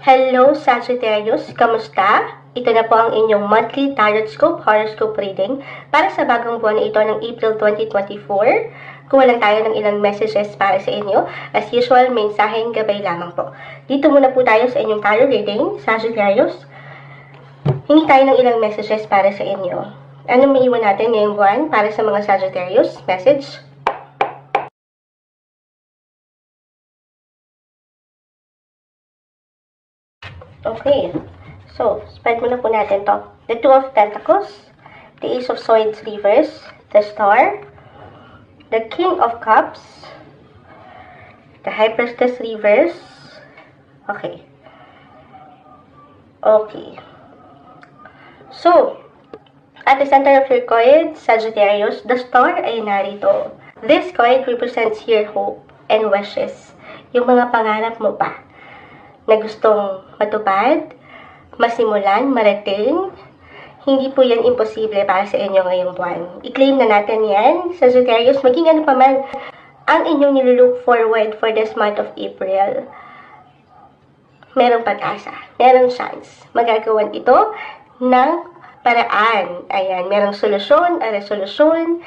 Hello Sagittarius! Kamusta? Ito na po ang inyong monthly tarot scope, horoscope reading para sa bagong buwan na ito ng April 2024. Kuha lang tayo ng ilang messages para sa inyo. As usual, mensaheng gabay lamang po. Dito muna po tayo sa inyong tarot reading, Sagittarius. Hingi tayo ng ilang messages para sa inyo. Anong maiwan natin ngayong buwan para sa mga Sagittarius? Message? Okay, so, spread muna po natin to. The Two of Pentacles, the Ace of Swords reverse, the Star, the King of Cups, the High Priestess reverse. Okay. Okay. So, at the center of your coin, Sagittarius, the Star ay narito. This coin represents your hope and wishes. Yung mga pangarap mo pa na gustong matupad, masimulan, marating, hindi po yan imposible para sa inyo ngayong buwan. I-claim na natin yan, Sagittarius, maging ano pa man ang inyong nilook forward for this month of April. Merong pag-asa, merong chance. Magagawan ito ng paraan. Ayan, merong solusyon, resolusyon,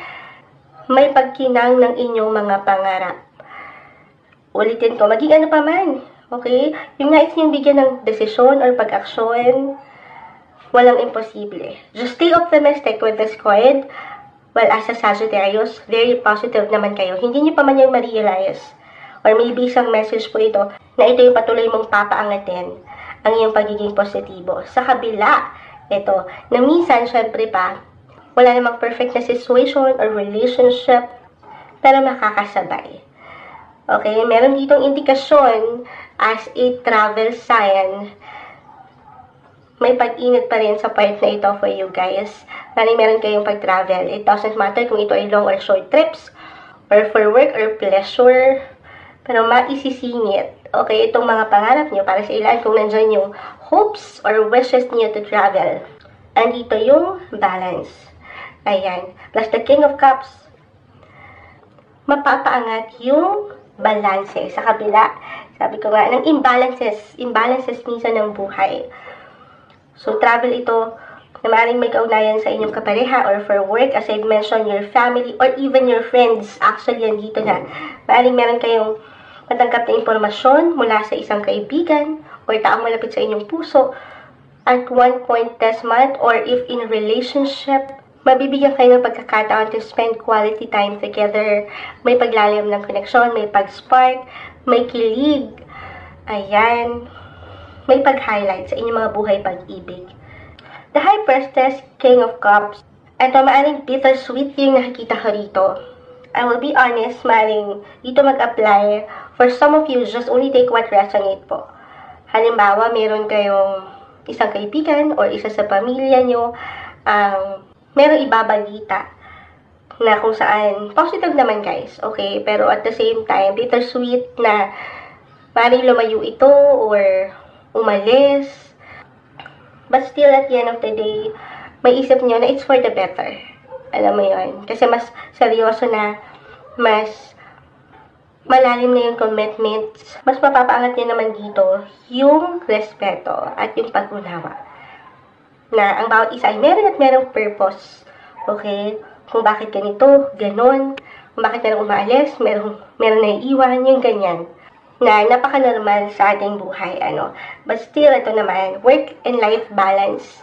may pagkinang ng inyong mga pangarap. Ulitin ko, maging ano pa man. Okay? Yung nais niyong bigyan ng desisyon or pag-aksyon, walang imposible. Just stay optimistic with this coin. Well, as a Sagittarius, very positive naman kayo. Hindi niyo pa man yung ma-realize. Or maybe isang message po ito, na ito yung patuloy mong papaangatin ang iyong pagiging positibo. Sa kabila, ito, na minsan, syempre pa, wala namang perfect na situation or relationship, pero makakasabay. Okay? Meron ditong indikasyon as a travel sign, may pag-init pa rin sa part na ito for you guys. Meron kayong pag-travel. It doesn't matter kung ito ay long or short trips, or for work or pleasure, pero maisisingit. Okay, itong mga pangarap nyo para sa ilan kung nandyan yung hopes or wishes niyo to travel. Andito yung balance. Ayan. Plus the King of Cups, mapapaangat yung balanse sa kabila. Sabi ko nga, ng imbalances minsan ng buhay. So, travel ito na maaaring may kaugnayan sa inyong kapareha or for work, as I've mentioned, your family or even your friends. Actually, yan dito na. Maaaring meron kayong matanggap na impormasyon mula sa isang kaibigan or taong malapit sa inyong puso at one point this month, or if in a relationship, mabibigyan kayo ng pagkakataon to spend quality time together. May paglalim ng koneksyon, may pag-spark, may kilig, ayan, may pag-highlight sa inyong mga buhay pag-ibig. The High Priestess, King of Cups, ito maaaring bittersweet yung nakikita ko rito. I will be honest, maaaring dito mag-apply. For some of you, just only take what resonate po. Halimbawa, meron kayong isang kaibigan or isa sa pamilya nyo, merong ibabalita na kung saan, positive naman guys, okay? Pero at the same time, bittersweet na maaaring lumayo ito or umalis. But still, at the end of the day, may isip nyo na it's for the better. Alam mo yun? Kasi mas seryoso na, mas malalim na yung commitments. Mas mapapaangat nyo naman dito yung respeto at yung pag-unawa. Na ang bawat isa ay meron at merong purpose. Okay? Kung bakit ganito, ganon. Kung bakit merong umaalis, meron na iiwan, yung ganyan. Na napaka-normal sa ating buhay, ano. But still, ito naman, work and life balance.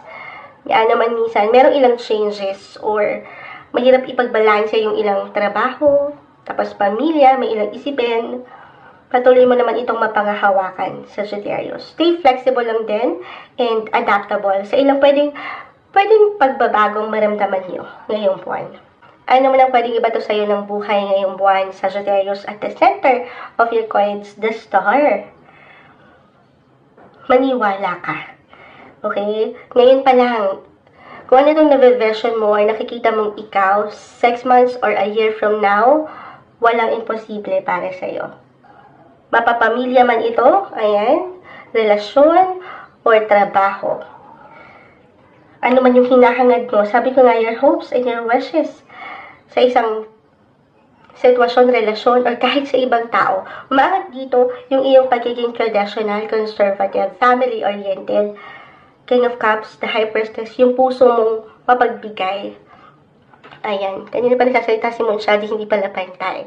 Yan naman minsan, merong ilang changes or mahirap ipagbalanse yung ilang trabaho, tapos pamilya, may ilang isipin. Patuloy mo naman itong mapangahawakan sa Sagittarius. Stay flexible lang din and adaptable sa ilang pwedeng pagbabagong maramdaman nyo ngayong buwan. Ano naman ang pwedeng ibato sa'yo ng buhay ngayong buwan, Sagittarius? At the center of your coins, the Star. Maniwala ka. Okay? Ngayon pa lang, kung ano itong na-vision mo ay nakikita mong ikaw, 6 months or a year from now, walang imposible para sa'yo. Mapapamilya man ito, ayan, relasyon, or trabaho. Ano man yung hinahangad mo, sabi ko nga, your hopes and your wishes sa isang sitwasyon, relasyon, or kahit sa ibang tao. Umaangat dito yung iyong pagiging traditional, conservative, family-oriented. King of Cups, the High Priestess, yung puso mong mapagbigay. Ayan, kanina pa nagsasalita si Moonshadi, hindi pala pantay.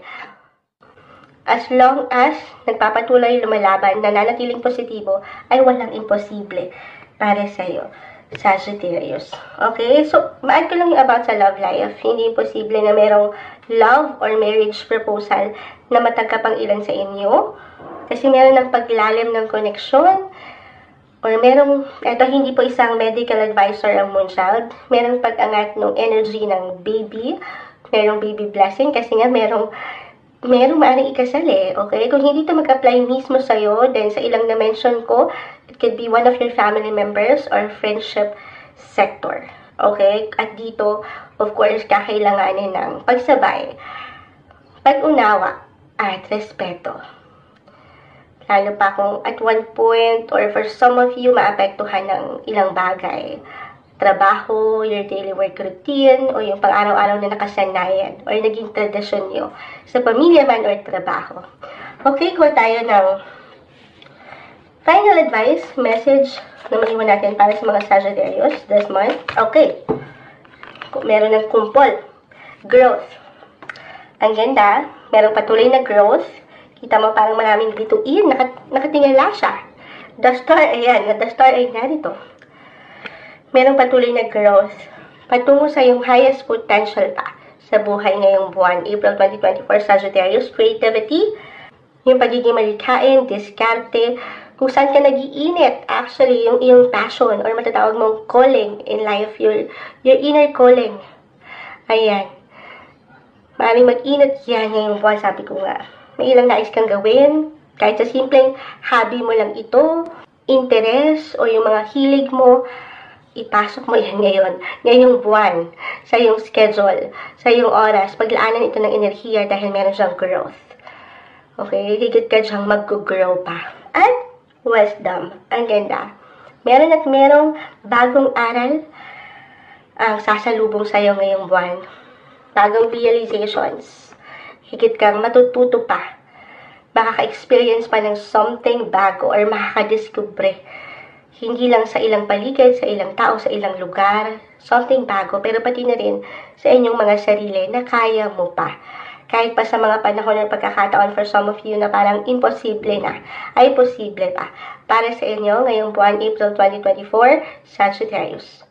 As long as nagpapatuloy lumalaban, nananatiling positibo, ay walang imposible para sa'yo, Sagittarius. Okay? So, maan ko lang yung about sa love life. Hindi imposible na merong love or marriage proposal na matagkap ang ilan sa inyo. Kasi meron ng paglalim ng koneksyon. Or merong, eto hindi po isang medical advisor ang Moonchild. Merong pag-angat ng energy ng baby. Merong baby blessing kasi nga merong maaaring ikasal eh, okay? Kung hindi ito mag-apply mismo sa'yo, then sa ilang na-mention ko, it could be one of your family members or friendship sector, okay? At dito, of course, kakailanganin ng pagsabay, pag-unawa, at respeto. Lalo pa kung at one point, or for some of you, maapektuhan ng ilang bagay. Trabaho, your daily work routine, o yung pang-araw-araw na nakasanayan, or naging tradisyon nyo sa pamilya man or trabaho. Okay, kuha tayo ng final advice, message na maiwan natin para sa mga Sagittarius this month. Okay, meron ng kumpol, growth. Ang ganda, merong patuloy na growth. Kita mo parang maraming bituin, nakatingala siya. The star, ayan, the star ay narito. Merong patuloy na growth patungo sa yung highest potential pa sa buhay ngayong buwan, April 2024, Sagittarius. Creativity, yung pagiging malikhain, diskarte, kung saan ka nag-iinit, actually, yung iyong passion or matatawag mong calling in life, your inner calling. Ayan. Maraming mag-init yan ngayong buwan, sabi ko nga. May ilang nais kang gawin, kahit sa simpleng hobby mo lang ito, interest, o yung mga hilig mo, ipasok mo yan ngayong buwan, sa iyong schedule, sa iyong oras, paglaanan ito ng enerhiya dahil meron siyang growth. Okay, higit ka siyang mag-grow pa. At wisdom, ang ganda. Meron at merong bagong aral ang sasalubong sa iyo ngayong buwan. Bagong realizations. Higit kang matututo pa. Makaka-experience pa ng something bago or makakadiskubre. Hindi lang sa ilang paligid, sa ilang tao, sa ilang lugar, something bago, pero pati na rin sa inyong mga sarili na kaya mo pa. Kahit pa sa mga panahon ng pagkakataon for some of you na parang imposible na, ay posible pa. Para sa inyo, ngayong buwan, April 2024, Sagittarius.